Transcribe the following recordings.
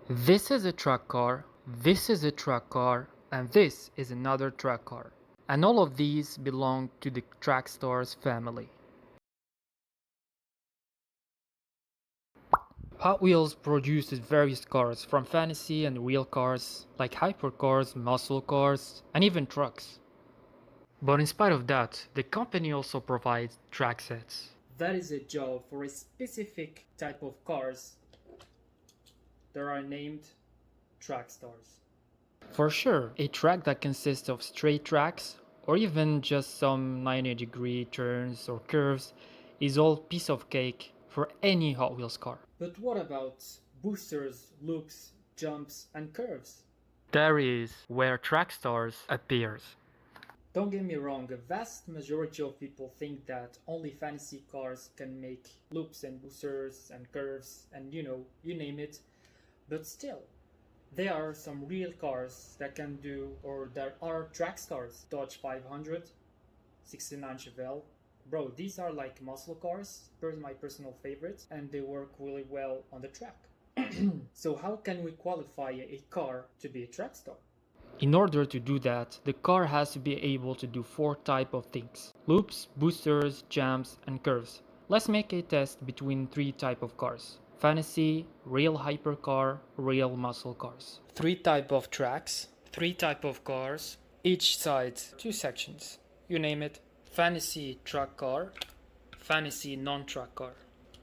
This is a track car, this is a track car, and this is another track car. And all of these belong to the Trackstars family. Hot Wheels produces various cars, from fantasy and real cars, like hypercars, muscle cars, and even trucks. But in spite of that, the company also provides track sets. That is a job for a specific type of cars that are named track stars. For sure, a track that consists of straight tracks or even just some 90-degree turns or curves is all piece of cake for any Hot Wheels car. But what about boosters, loops, jumps, and curves? There is where Trackstars appears. Don't get me wrong, a vast majority of people think that only fantasy cars can make loops and boosters and curves and you name it. But still, there are some real cars that can do, or there are track stars. Dodge 500, 69 Chevelle. Bro, these are like muscle cars, my personal favorites, and they work really well on the track. So how can we qualify a car to be a track star? In order to do that, the car has to be able to do 4 types of things: loops, boosters, jumps, and curves. Let's make a test between 3 types of cars: fantasy, real hypercar, real muscle cars. 3 types of tracks, 3 types of cars, each side 2 sections. You name it: fantasy track car, fantasy non-track car,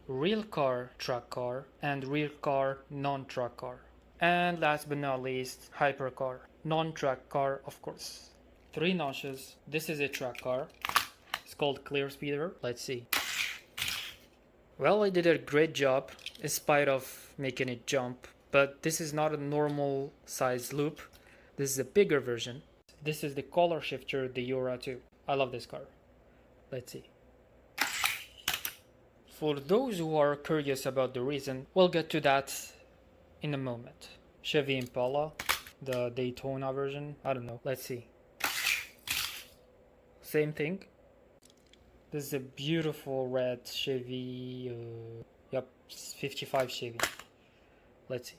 real car track car, and real car non-track car. And last but not least, hypercar, non-track car of course. 3 notches. This is a track car. It's called Clear Speeder. Let's see. Well, I did a great job in spite of making it jump, but this is not a normal size loop. This is a bigger version. This is the color shifter, the Eura 2. I love this car. Let's see. For those who are curious about the reason, we'll get to that in a moment. Chevy Impala, the Daytona version, I don't know, let's see. Same thing. This is a beautiful red Chevy, yep, 55 Chevy. Let's see.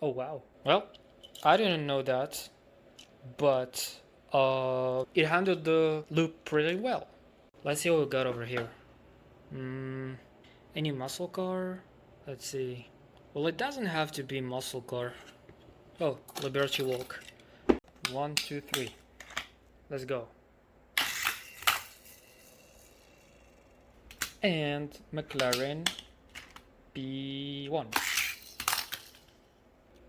Oh wow. Well, I didn't know that, but it handled the loop pretty well. Let's see what we got over here. Any muscle car? Let's see. Well, it doesn't have to be muscle car. Oh, Liberty Walk. 1, 2, 3. Let's go. And McLaren P1.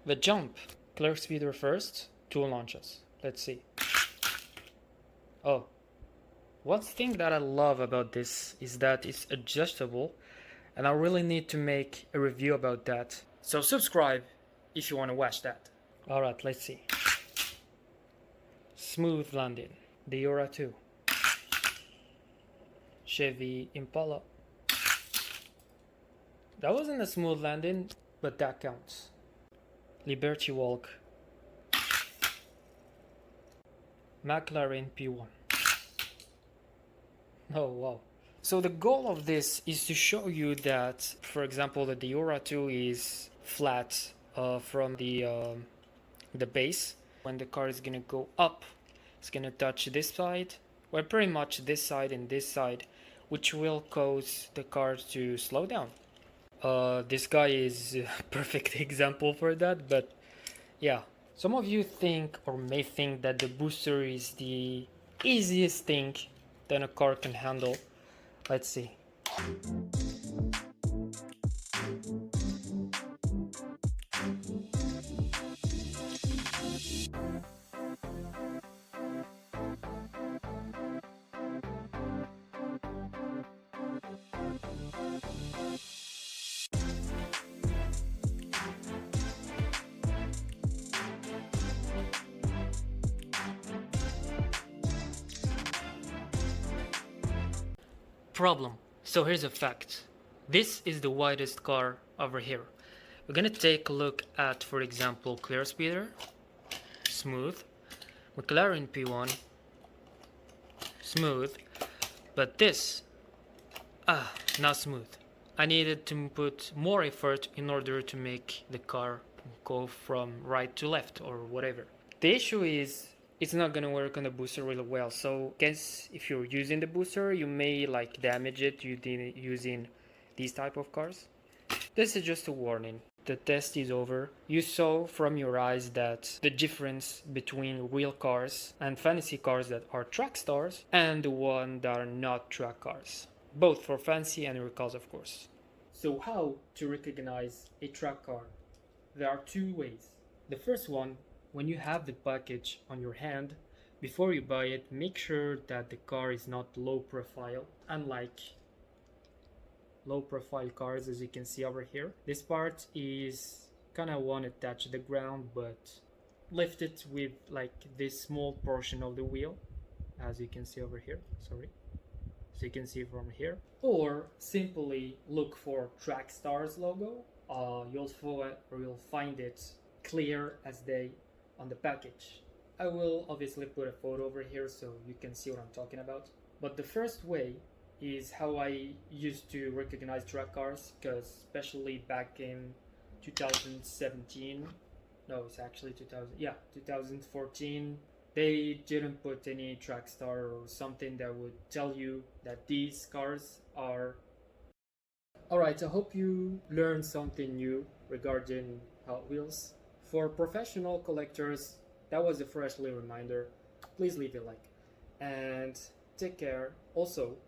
The jump. Clear Speeder first, 2 launches. Let's see. Oh. One thing that I love about this is that it's adjustable, and I really need to make a review about that. So subscribe if you want to watch that. Alright, let's see. Smooth landing. The Eura 2. Chevy Impala. That wasn't a smooth landing, but that counts. Liberty Walk. McLaren P1. Oh wow. So the goal of this is to show you that, for example, that the Eura 2 is flat from the base. When the car is gonna go up, it's gonna touch this side, well, pretty much this side and this side, which will cause the car to slow down. This guy is a perfect example for that, but yeah. Some of you think or may think that the booster is the easiest thing that a car can handle. Let's see. Problem. So here's a fact. This is the widest car over here. We're gonna take a look at, for example, Clear Speeder, smooth, McLaren P1, smooth, but this, not smooth. I needed to put more effort in order to make the car go from right to left or whatever. The issue is it's not gonna work on the booster really well. So guess if you're using the booster, you may like damage it using these type of cars. This is just a warning. The test is over. You saw from your eyes that the difference between real cars and fantasy cars that are track stars and the one that are not track cars. Both for fantasy and real cars, of course. So how to recognize a track car? There are two ways. The first one, when you have the package on your hand, before you buy it, make sure that the car is not low profile, unlike low profile cars as you can see over here. This part is kind of one attached to the ground, but lift it with like this small portion of the wheel, as you can see over here. Sorry. So you can see from here, or simply look for Trackstars logo. You'll find it clear as day on the package. I will obviously put a photo over here so you can see what I'm talking about. But the first way is how I used to recognize track cars, because especially back in 2017, no, it's actually 2014, they didn't put any track star or something that would tell you that these cars are. Alright, I hope you learned something new regarding Hot Wheels. For professional collectors, that was a freshly reminder. Please leave a like and take care. Also,